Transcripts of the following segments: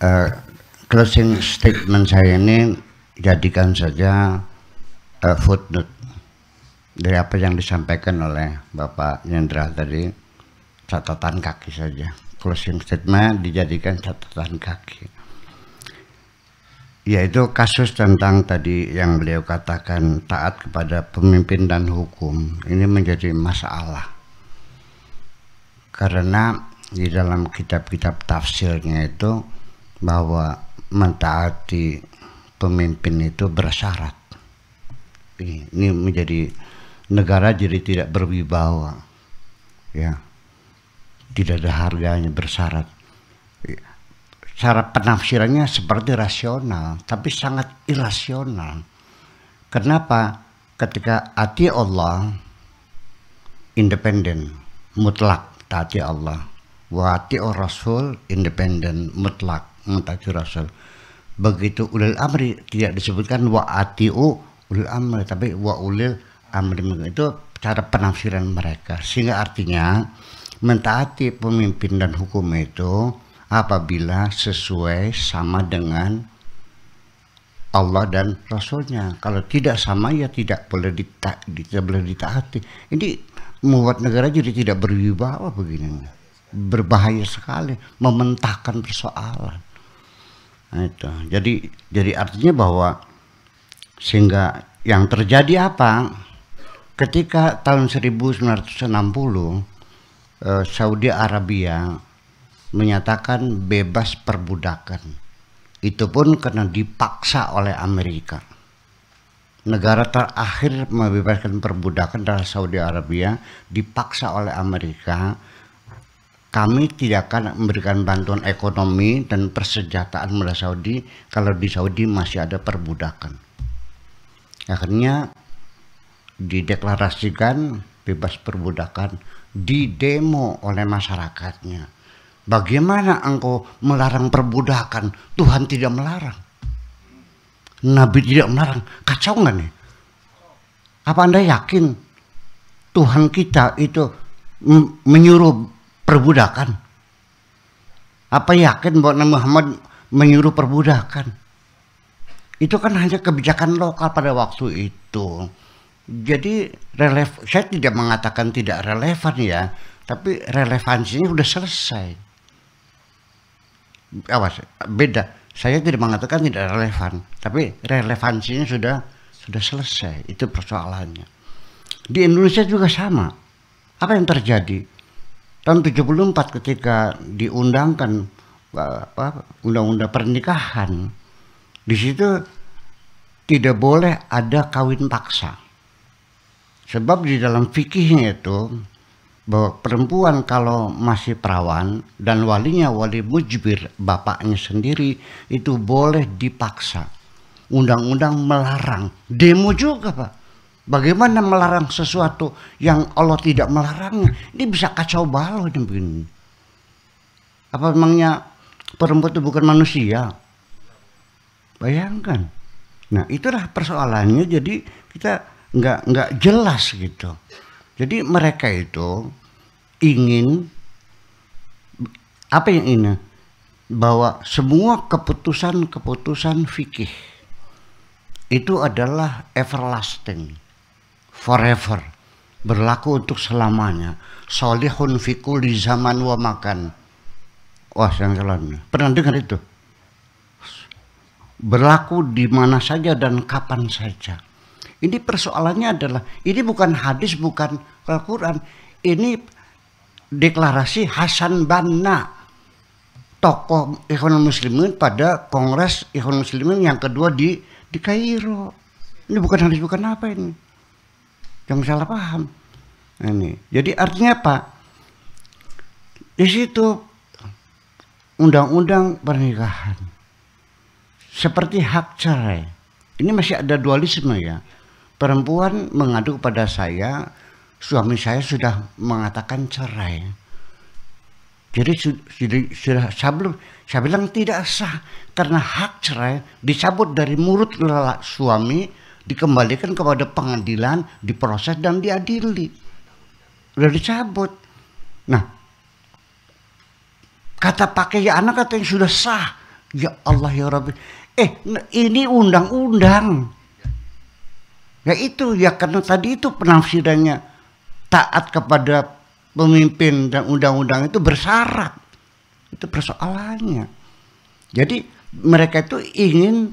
Eh, Closing statement saya ini jadikan saja footnote dari apa yang disampaikan oleh Bapak Yendra tadi, catatan kaki saja. Closing statement dijadikan catatan kaki, yaitu kasus tentang tadi yang beliau katakan taat kepada pemimpin dan hukum. Ini menjadi masalah karena di dalam kitab-kitab tafsirnya itu bahwa mentaati pemimpin itu bersyarat. Ini menjadi negara jadi tidak berwibawa, ya, tidak ada harganya, bersyarat. Cara penafsirannya seperti rasional, tapi sangat irasional. Kenapa? Ketika ati Allah independen, mutlak taati Allah. Wa ati Rasul independen, mutlak mentaati Rasul. Begitu ulil amri tidak disebutkan wa atiu ulil amri, tapi wa ulil amri. Itu cara penafsiran mereka, sehingga artinya mentaati pemimpin dan hukum itu apabila sesuai sama dengan Allah dan Rasulnya. Kalau tidak sama ya tidak boleh ditaati. Ini membuat negara jadi tidak berwibawa begini. Berbahaya sekali, mementahkan persoalan. Nah, itu. Jadi artinya bahwa sehingga yang terjadi apa? Ketika tahun 1960 Saudi Arabia menyatakan bebas perbudakan. Itu pun karena dipaksa oleh Amerika. Negara terakhir membebaskan perbudakan adalah Saudi Arabia, dipaksa oleh Amerika. Kami tidak akan memberikan bantuan ekonomi dan persenjataan kepada Saudi kalau di Saudi masih ada perbudakan. Akhirnya dideklarasikan bebas perbudakan, didemo oleh masyarakatnya. Bagaimana engkau melarang perbudakan? Tuhan tidak melarang, Nabi tidak melarang. Kacau nggak nih? Apa Anda yakin Tuhan kita itu menyuruh perbudakan? Apa yakin bahwa Nabi Muhammad menyuruh perbudakan? Itu kan hanya kebijakan lokal pada waktu itu. Jadi saya tidak mengatakan tidak relevan ya, tapi relevansinya sudah selesai. Awas, beda. Saya tidak mengatakan tidak relevan, tapi relevansinya sudah selesai. Itu persoalannya. Di Indonesia juga sama. Apa yang terjadi? Tahun 74 ketika diundangkan undang-undang pernikahan, di situ tidak boleh ada kawin paksa. Sebab di dalam fikihnya itu bahwa perempuan kalau masih perawan dan walinya wali mujbir, bapaknya sendiri, itu boleh dipaksa. Undang-undang melarang. Demo juga, Pak. Bagaimana melarang sesuatu yang Allah tidak melarangnya? Ini bisa kacau balau begini. Apa memangnya perempuan itu bukan manusia? Bayangkan. Nah, itulah persoalannya. Jadi kita nggak jelas gitu. Jadi mereka itu ingin apa yang ini? Bahwa semua keputusan fikih itu adalah everlasting, forever, berlaku untuk selamanya. Solihun fi kulli zaman wa makan. Wah, yang salah. Pernah dengar itu? Berlaku di mana saja dan kapan saja. Ini persoalannya adalah, ini bukan hadis, bukan Al-Quran. Ini deklarasi Hasan Banna, tokoh Ikhwanul Muslimin pada Kongres Ikhwanul Muslimin yang kedua di Kairo. Ini bukan hadis, bukan apa ini. Jangan salah paham. Ini. Jadi artinya apa? Di situ undang-undang pernikahan seperti hak cerai. Ini masih ada dualisme ya. Perempuan mengadu kepada saya, suami saya sudah mengatakan cerai. Jadi sudah saya bilang tidak sah karena hak cerai dicabut dari mulut suami, dikembalikan kepada pengadilan, diproses dan diadili. Sudah dicabut. Nah, kata pakai anak katanya sudah sah Ya Allah ya Rabbi. Ini undang-undang. Ya itu ya, karena tadi itu penafsirannya taat kepada pemimpin dan undang-undang itu bersyarat. Itu persoalannya. Jadi mereka itu ingin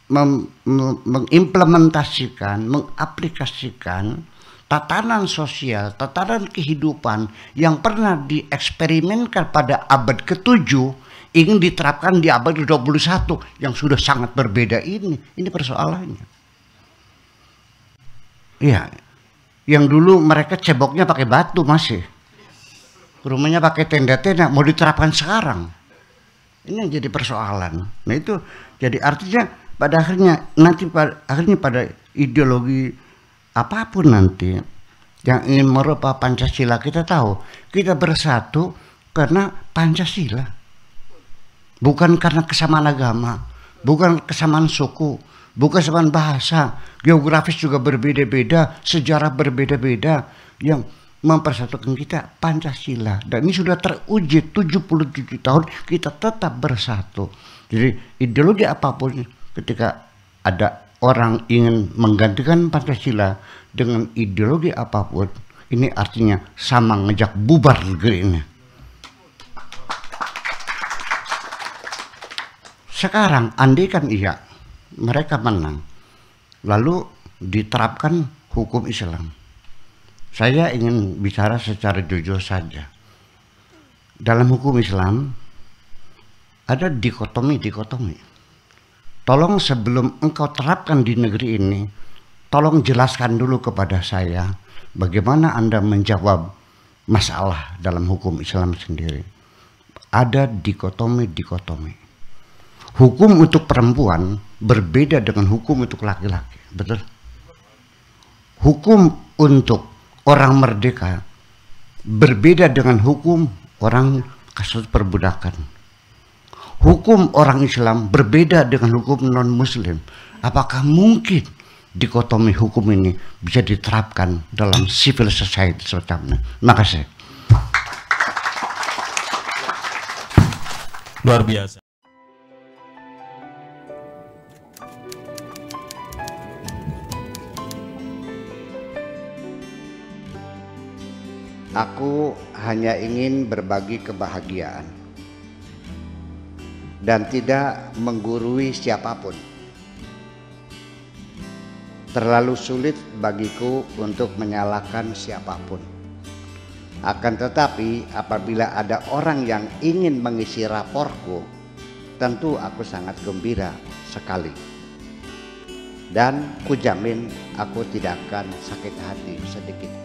mengimplementasikan, mengaplikasikan tatanan sosial, tatanan kehidupan yang pernah dieksperimenkan pada abad ke-7 ingin diterapkan di abad ke-21 yang sudah sangat berbeda ini. Ini persoalannya. Iya. Yang dulu mereka ceboknya pakai batu masih. Rumahnya pakai tenda-tenda, mau diterapkan sekarang. Ini yang jadi persoalan. Nah itu jadi artinya pada akhirnya nanti pada ideologi apapun nanti yang ingin merubah Pancasila, kita tahu kita bersatu karena Pancasila, bukan karena kesamaan agama, bukan kesamaan suku, bukan kesamaan bahasa, geografis juga berbeda-beda, sejarah berbeda-beda. Yang mempersatukan kita Pancasila, dan ini sudah teruji 77 tahun kita tetap bersatu. Jadi ideologi apapun, ketika ada orang ingin menggantikan Pancasila dengan ideologi apapun, ini artinya sama ngejak bubar negeri ini. Sekarang andaikan iya mereka menang, lalu diterapkan hukum Islam. Saya ingin bicara secara jujur saja. Dalam hukum Islam ada dikotomi. Tolong sebelum engkau terapkan di negeri ini, tolong jelaskan dulu kepada saya bagaimana Anda menjawab masalah dalam hukum Islam sendiri. Ada dikotomi. Hukum untuk perempuan berbeda dengan hukum untuk laki-laki, betul? Hukum untuk orang merdeka berbeda dengan hukum orang kasus perbudakan. Hukum orang Islam berbeda dengan hukum non-Muslim. Apakah mungkin dikotomi hukum ini bisa diterapkan dalam civil society semacamnya? Makasih. Luar biasa. Aku hanya ingin berbagi kebahagiaan dan tidak menggurui siapapun. Terlalu sulit bagiku untuk menyalahkan siapapun. Akan tetapi apabila ada orang yang ingin mengisi raporku, tentu aku sangat gembira sekali. Dan kujamin aku tidak akan sakit hati sedikit.